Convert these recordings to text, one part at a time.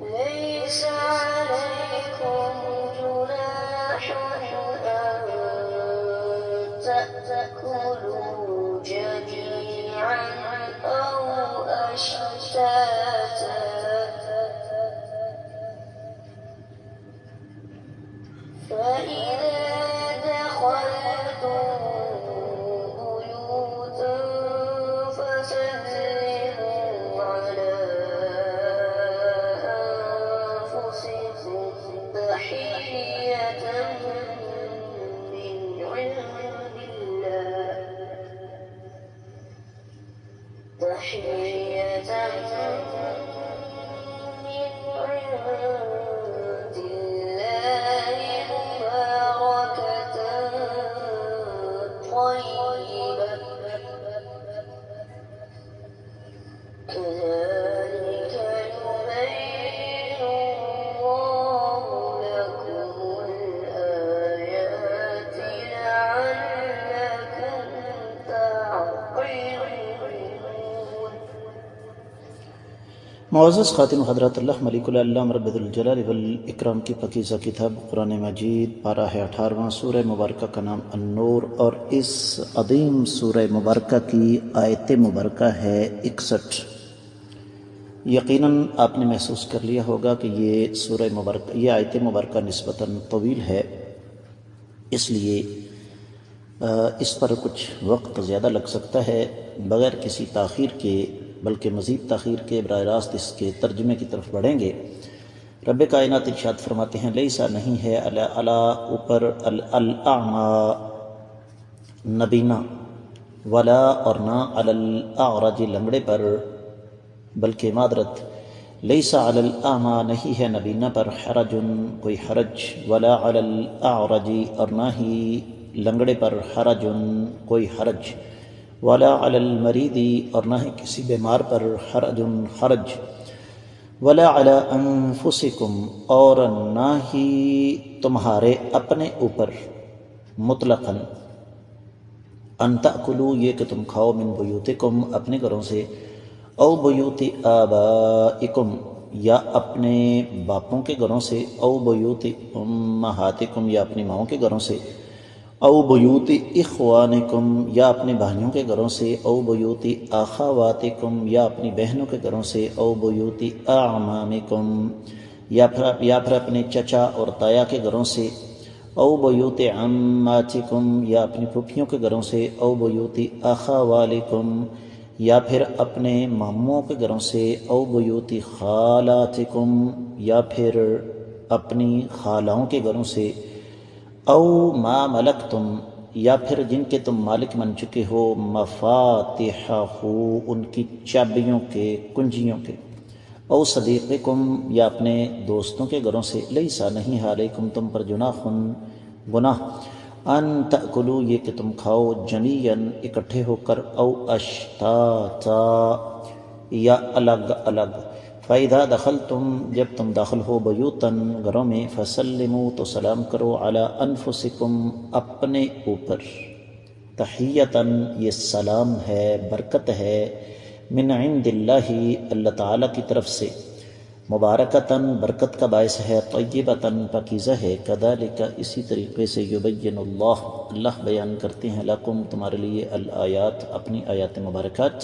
ليس عليكم جناح أن تأكلوا جميعا أو أشتاتا فإذا دخلتم بيوتا فسلموا على أنفسكم تحية من عند الله مباركة طيبة كذلك يبين الله لكم الآيات لعلكم تعقلون. معزز خاتم حضرات، اللہ ملک العلام رب الجلال والاکرام کی پاکیزہ کتاب قرآن مجید پارہ ہے 18واں، سورہ مبارکہ کا نام النور، اور اس عظیم سورہ مبارکہ کی آیت مبارکہ ہے 61۔ یقیناً آپ نے محسوس کر لیا ہوگا کہ یہ سورہ مبارکہ، یہ آیت مبارکہ نسبتاً طویل ہے، اس لیے اس پر کچھ وقت زیادہ لگ سکتا ہے۔ بغیر کسی تاخیر کے، بلکہ مزید تاخیر کے، براہ راست اس کے ترجمے کی طرف بڑھیں گے۔ رب کائنات ارشاد فرماتے ہیں لیسا نہیں ہے علی اوپر الاعمی نبینا، ولا اور نہ علی الاعرج لنگڑے پر، بلکہ معذرت لیسا علی الاعمی نہیں ہے نبینا پر حرج کوئی حرج، ولا علی الاعرج اور نہ ہی لنگڑے پر حرج کوئی حرج، ولا علی المریض اور نہ ہی کسی بیمار پر حرج حرج، ولا علی انفسکم اور نہ ہی تمہارے اپنے اوپر مطلقاً، ان تأکلوا یہ کہ تم کھاؤ، من بیوتکم اپنے گھروں سے، او بیوت آبائکم یا اپنے باپوں کے گھروں سے، او بیوت امہاتکم یا اپنی ماؤں کے گھروں سے، او بیوت اخوانکم یا اپنے بھائیوں کے گھروں سے، او بیوت اخواتکم یا اپنی بہنوں کے گھروں سے، او بیوت اعمامکم یا پھر اپنے چچا اور تایا کے گھروں سے، او بیوت عماتکم یا اپنی پھوپھیوں کے گھروں سے، او بیوت اخوالکم یا پھر اپنے ماموں کے گھروں سے، او بیوت خالاتکم یا پھر اپنی خالاؤں کے گھروں سے، او ما ملکتم یا پھر جن کے تم مالک بن چکے ہو، مفاتحہ ان کی چابیوں کے، کنجیوں کے، او صدیقکم یا اپنے دوستوں کے گھروں سے، لیسا نہیں ہے علیکم تم پر جناح گناہ، ان تأکلوا یہ کہ تم کھاؤ، جمیعاً اکٹھے ہو کر، او اشتاتا یا الگ الگ، فَإِذَا دَخَلْتُمْ جب تم داخل ہو، بیوتاً گھروں میں، فَسَلِّمُوا تو سلام کرو، عَلَىٰ أَنفُسِكُمْ اپنے اوپر، تحیتاً یہ سلام ہے، برکت ہے، من عند اللہ اللہ تعالیٰ کی طرف سے، مبارکتاً برکت کا باعث ہے، طیبتاً پاکیزہ ہے، کذالک اسی طریقے سے، یبین اللہ بیان کرتے ہیں، لکم تمہارے لیے، الآیات اپنی آیات مبارکات،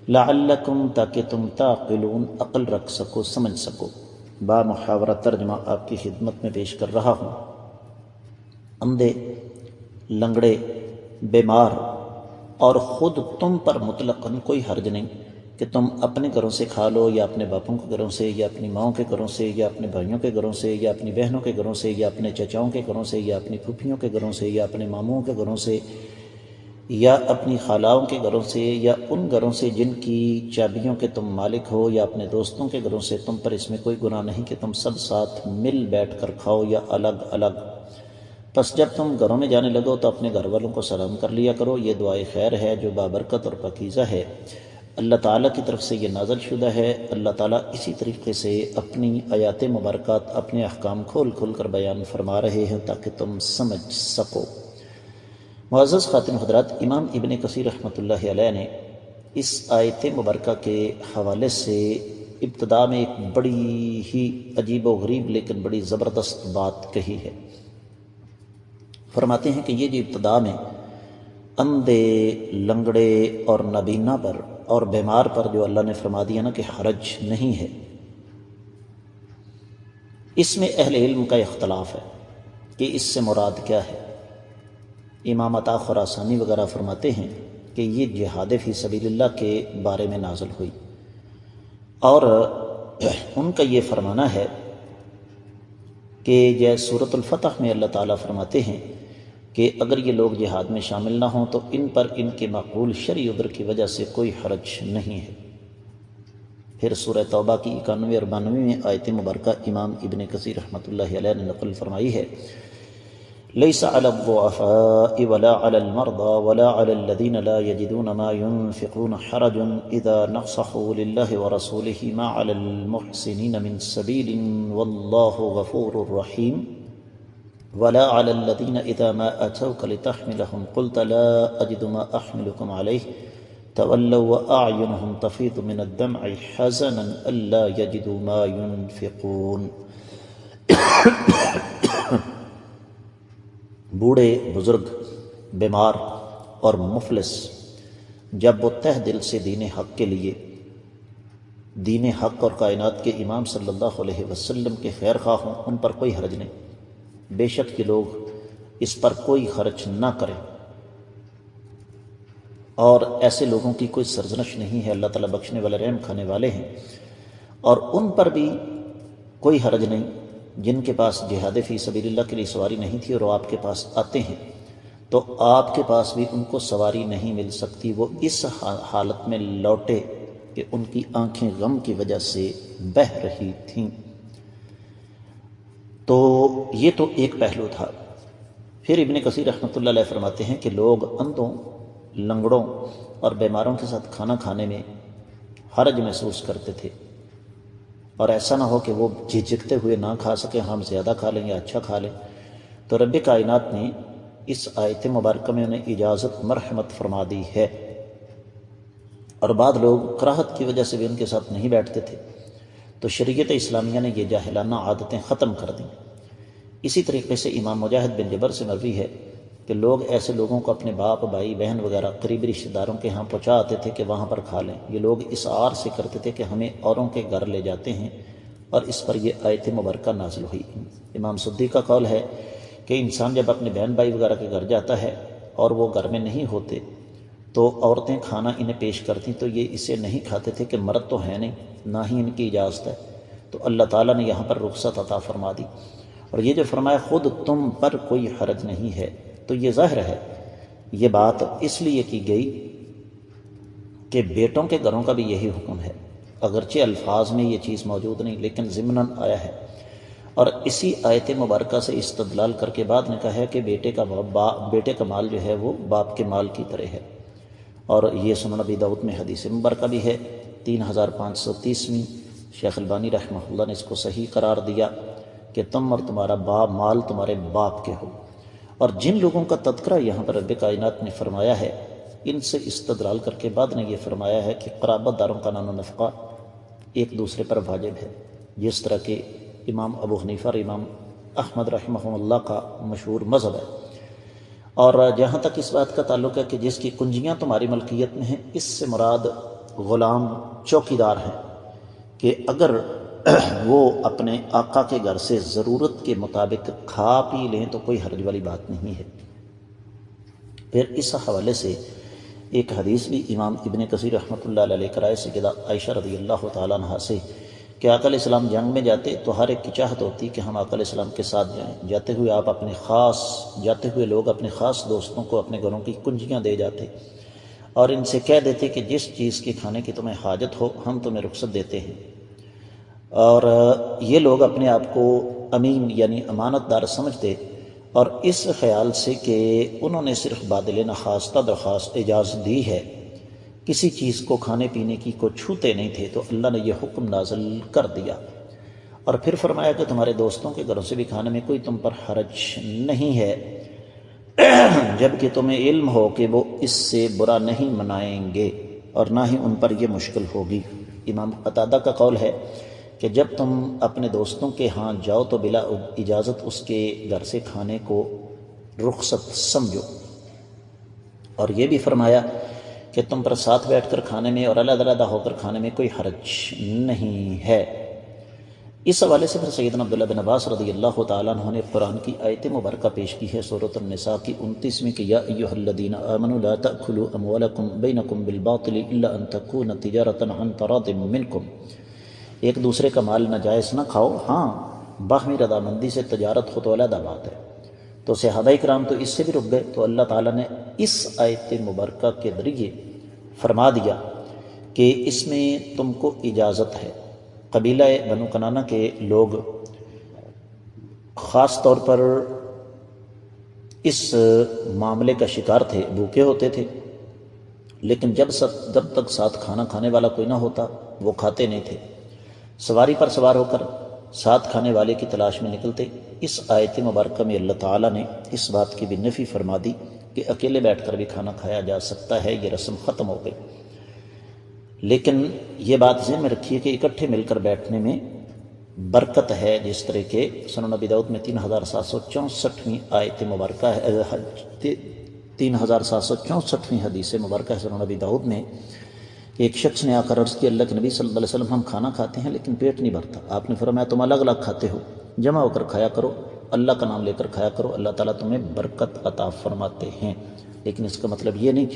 لعلکم تاکہ تم تعقلون عقل رکھ سکو، سمجھ سکو۔ با محاورہ ترجمہ آپ کی خدمت میں پیش کر رہا ہوں۔ اندھے، لنگڑے، بیمار اور خود تم پر مطلقاً کوئی حرج نہیں کہ تم اپنے گھروں سے کھا لو، یا اپنے باپوں کے گھروں سے، یا اپنی ماؤں کے گھروں سے، یا اپنے بھائیوں کے گھروں سے، یا اپنی بہنوں کے گھروں سے، یا اپنے چچاؤں کے گھروں سے، یا اپنی پھوپھیوں کے گھروں سے، یا اپنے ماموں کے گھروں سے، یا اپنی خالاؤں کے گھروں سے، یا ان گھروں سے جن کی چابیوں کے تم مالک ہو، یا اپنے دوستوں کے گھروں سے، تم پر اس میں کوئی گناہ نہیں کہ تم سب ساتھ مل بیٹھ کر کھاؤ یا الگ الگ۔ پس جب تم گھروں میں جانے لگو تو اپنے گھر والوں کو سلام کر لیا کرو، یہ دعائے خیر ہے جو بابرکت اور پاکیزہ ہے، اللہ تعالیٰ کی طرف سے یہ نازل شدہ ہے۔ اللہ تعالیٰ اسی طریقے سے اپنی آیات مبارکات، اپنے احکام کھول کھول کر بیان فرما رہے ہیں تاکہ تم سمجھ سکو۔ معزز خاتم حضرات، امام ابن کثیر رحمۃ اللہ علیہ نے اس آیت مبارکہ کے حوالے سے ابتدا میں ایک بڑی ہی عجیب و غریب لیکن بڑی زبردست بات کہی ہے۔ فرماتے ہیں کہ یہ جو ابتدا میں اندھے، لنگڑے اور نابینا پر اور بیمار پر جو اللہ نے فرما دیا نا کہ حرج نہیں ہے، اس میں اہل علم کا اختلاف ہے کہ اس سے مراد کیا ہے۔ امام عطا خراسانی وغیرہ فرماتے ہیں کہ یہ جہاد فی سبیل اللہ کے بارے میں نازل ہوئی، اور ان کا یہ فرمانا ہے کہ جیسے سورۃ الفتح میں اللہ تعالیٰ فرماتے ہیں کہ اگر یہ لوگ جہاد میں شامل نہ ہوں تو ان پر ان کے معقول شرعی عذر کی وجہ سے کوئی حرج نہیں ہے۔ پھر سورہ توبہ کی 91 اور 92 میں آیت مبارکہ امام ابن کثیر رحمۃ اللہ علیہ نے نقل فرمائی ہے، ليس على الضعفاء ولا على المرضى ولا على الذين لا يجدون ما ينفقون حرج إذا نصحوا لله ورسوله ما على المحسنين من سبيل والله غفور رحيم ولا على الذين إذا ما أتوك لتحملهم قلت لا أجد ما أحملكم عليه تولوا وأعينهم تفيض من الدمع حزنا ألا يجدوا ما ينفقون۔ بوڑھے، بزرگ، بیمار اور مفلس جب وہ تہ دل سے دین حق کے لیے، دین حق اور کائنات کے امام صلی اللہ علیہ وسلم کے خیر خواہ ہوں، ان پر کوئی حرج نہیں، بے شک یہ لوگ اس پر کوئی خرچ نہ کریں، اور ایسے لوگوں کی کوئی سرزنش نہیں ہے، اللہ تعالیٰ بخشنے والے، رحم کھانے والے ہیں۔ اور ان پر بھی کوئی حرج نہیں جن کے پاس جہاد فی سبیل اللہ کے لیے سواری نہیں تھی اور وہ آپ کے پاس آتے ہیں تو آپ کے پاس بھی ان کو سواری نہیں مل سکتی، وہ اس حالت میں لوٹے کہ ان کی آنکھیں غم کی وجہ سے بہہ رہی تھیں۔ تو یہ تو ایک پہلو تھا۔ پھر ابن کثیر رحمۃ اللہ علیہ فرماتے ہیں کہ لوگ اندھوں، لنگڑوں اور بیماروں کے ساتھ کھانا کھانے میں حرج محسوس کرتے تھے، اور ایسا نہ ہو کہ وہ جھجکتے ہوئے نہ کھا سکیں، ہم زیادہ کھا لیں یا اچھا کھا لیں، تو رب کائنات نے اس آیت مبارکہ میں انہیں اجازت مرحمت فرما دی ہے۔ اور بعض لوگ کراہت کی وجہ سے بھی ان کے ساتھ نہیں بیٹھتے تھے، تو شریعت اسلامیہ نے یہ جاہلانہ عادتیں ختم کر دیں۔ اسی طریقے سے امام مجاہد بن جبر سے مروی ہے کہ لوگ ایسے لوگوں کو اپنے باپ، بھائی، بہن وغیرہ قریبی رشتہ داروں کے ہاں پہنچا آتے تھے کہ وہاں پر کھا لیں۔ یہ لوگ اس آر سے کرتے تھے کہ ہمیں اوروں کے گھر لے جاتے ہیں، اور اس پر یہ آیت مبارکہ نازل ہوئی۔ امام سدی کا قول ہے کہ انسان جب اپنے بہن بھائی وغیرہ کے گھر جاتا ہے اور وہ گھر میں نہیں ہوتے تو عورتیں کھانا انہیں پیش کرتی، تو یہ اسے نہیں کھاتے تھے کہ مرد تو ہے نہیں، نہ ہی ان کی اجازت ہے، تو اللہ تعالیٰ نے یہاں پر رخصت عطا فرما دی۔ اور یہ جو فرمایا خود تم پر کوئی حرج نہیں ہے، تو یہ ظاہر ہے یہ بات اس لیے کی گئی کہ بیٹوں کے گھروں کا بھی یہی حکم ہے، اگرچہ الفاظ میں یہ چیز موجود نہیں لیکن ضمناً آیا ہے۔ اور اسی آیت مبارکہ سے استدلال کر کے بعد نے کہا ہے کہ بیٹے کا مال جو ہے وہ باپ کے مال کی طرح ہے، اور یہ سنن ابی داؤد میں حدیث مبارکہ بھی ہے 3530، شیخ البانی رحمہ اللہ نے اس کو صحیح قرار دیا کہ تم اور تمہارا مال تمہارے باپ کے ہو۔ اور جن لوگوں کا تذکرہ یہاں پر رب کائنات نے فرمایا ہے، ان سے استدلال کر کے بعد نے یہ فرمایا ہے کہ قرابت داروں کا نان و نفقہ ایک دوسرے پر واجب ہے، جس طرح کہ امام ابو حنیفہ اور امام احمد رحمہ اللہ کا مشہور مذہب ہے۔ اور جہاں تک اس بات کا تعلق ہے کہ جس کی کنجیاں تمہاری ملکیت میں ہیں، اس سے مراد غلام، چوکیدار ہیں، کہ اگر وہ اپنے آقا کے گھر سے ضرورت کے مطابق کھا پی لیں تو کوئی حرج والی بات نہیں ہے۔ پھر اس حوالے سے ایک حدیث بھی امام ابن کثیر رحمۃ اللہ علیہ کرائے سیدہ عائشہ رضی اللہ تعالیٰ عنہ سے کہ آقا علیہ السلام جنگ میں جاتے تو ہر ایک کی چاہت ہوتی کہ ہم آقا علیہ السلام کے ساتھ جائیں، جاتے ہوئے لوگ اپنے خاص دوستوں کو اپنے گھروں کی کنجیاں دے جاتے اور ان سے کہہ دیتے کہ جس چیز کے کھانے کی تمہیں حاجت ہو ہم تمہیں رخصت دیتے ہیں۔ اور یہ لوگ اپنے آپ کو امین یعنی امانت دار سمجھتے، اور اس خیال سے کہ انہوں نے صرف بادل نخواستہ درخواست اجازت دی ہے، کسی چیز کو کھانے پینے کی کو چھوتے نہیں تھے، تو اللہ نے یہ حکم نازل کر دیا اور پھر فرمایا کہ تمہارے دوستوں کے گھروں سے بھی کھانے میں کوئی تم پر حرج نہیں ہے، جبکہ تمہیں علم ہو کہ وہ اس سے برا نہیں منائیں گے اور نہ ہی ان پر یہ مشکل ہوگی۔ امام قتادہ کا قول ہے کہ جب تم اپنے دوستوں کے ہاں جاؤ تو بلا اجازت اس کے گھر سے کھانے کو رخصت سمجھو، اور یہ بھی فرمایا کہ تم پر ساتھ بیٹھ کر کھانے میں اور علیحدہ علیحدہ ہو کر کھانے میں کوئی حرج نہیں ہے۔ اس حوالے سے پھر سیدنا عبداللہ بن عباس رضی اللہ تعالیٰ عنہ نے قرآن کی آیت مبارکہ پیش کی ہے سورۃ النساء کی 29 میں کہ یا ایھا الذین آمنوا لا تأکلوا اموالکم بینکم بالباطل الا ان تکون تجارۃ عن تراض منکم، ایک دوسرے کا مال ناجائز نہ کھاؤ، ہاں باہمی رضامندی سے تجارت ہو تو علیحدہ بات ہے۔ تو صحابہ کرام تو اس سے بھی رک گئے، تو اللہ تعالیٰ نے اس آیت مبارکہ کے ذریعے فرما دیا کہ اس میں تم کو اجازت ہے۔ قبیلہ بنو کنانہ کے لوگ خاص طور پر اس معاملے کا شکار تھے، بھوکے ہوتے تھے، لیکن جب تک ساتھ کھانا کھانے والا کوئی نہ ہوتا وہ کھاتے نہیں تھے۔ سواری پر سوار ہو کر ساتھ کھانے والے کی تلاش میں نکلتے۔ اس آیت مبارکہ میں اللہ تعالیٰ نے اس بات کی بھی نفی فرما دی کہ اکیلے بیٹھ کر بھی کھانا کھایا جا سکتا ہے، یہ رسم ختم ہو گئی۔ لیکن یہ بات ذہن میں رکھیے کہ اکٹھے مل کر بیٹھنے میں برکت ہے، جس طرح کہ سنن نبی داؤد میں 3764ویں آیت مبارکہ ہے، 3764ویں حدیث مبارکہ ہے سنن نبی داؤد میں کہ ایک شخص نے آ کر عرض کی اللہ کے نبی صلی اللہ علیہ وسلم ہم کھانا کھاتے ہیں لیکن پیٹ نہیں بھرتا۔ آپ نے فرمایا تم الگ الگ کھاتے ہو، جمع ہو کر کھایا کرو، اللہ کا نام لے کر کھایا کرو، اللہ تعالیٰ تمہیں برکت عطا فرماتے ہیں۔ لیکن اس کا مطلب یہ نہیں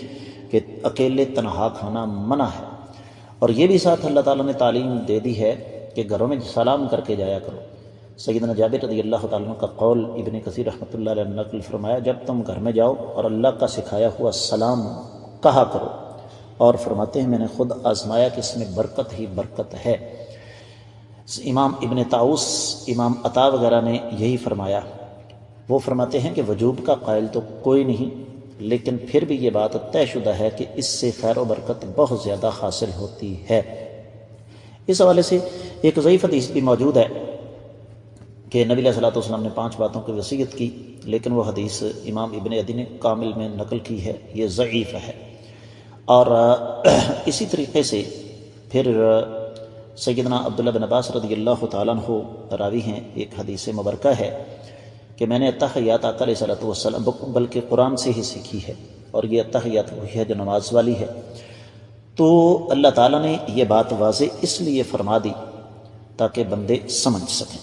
کہ اکیلے تنہا کھانا منع ہے، اور یہ بھی ساتھ اللہ تعالیٰ نے تعلیم دے دی ہے کہ گھروں میں سلام کر کے جایا کرو۔ سیدنا جابر رضی اللہ تعالیٰ عنہ کا قول ابن کثیر رحمۃ اللہ علیہ نے نقل فرمایا جب تم گھر میں جاؤ اور اللہ کا سکھایا ہوا سلام کہا کرو، اور فرماتے ہیں میں نے خود آزمایا کہ اس میں برکت ہی برکت ہے۔ امام ابن طاؤس، امام عطا وغیرہ نے یہی فرمایا۔ وہ فرماتے ہیں کہ وجوب کا قائل تو کوئی نہیں، لیکن پھر بھی یہ بات طے شدہ ہے کہ اس سے خیر و برکت بہت زیادہ حاصل ہوتی ہے۔ اس حوالے سے ایک ضعیف حدیث بھی موجود ہے کہ نبی علیہ الصلوۃ والسلام نے 5 باتوں کی وصیت کی، لیکن وہ حدیث امام ابن عدی نے کامل میں نقل کی ہے، یہ ضعیف ہے۔ اور اسی طریقے سے پھر سیدنا عبداللہ بن عباس رضی اللہ تعالیٰ عنہ راوی ہیں، ایک حدیث مبارکہ ہے کہ میں نے التحیات آقا علیہ الصلوۃ والسلام بلکہ قرآن سے ہی سیکھی ہے، اور یہ التحیات وہی ہے جو نماز والی ہے۔ تو اللہ تعالیٰ نے یہ بات واضح اس لیے فرما دی تاکہ بندے سمجھ سکیں۔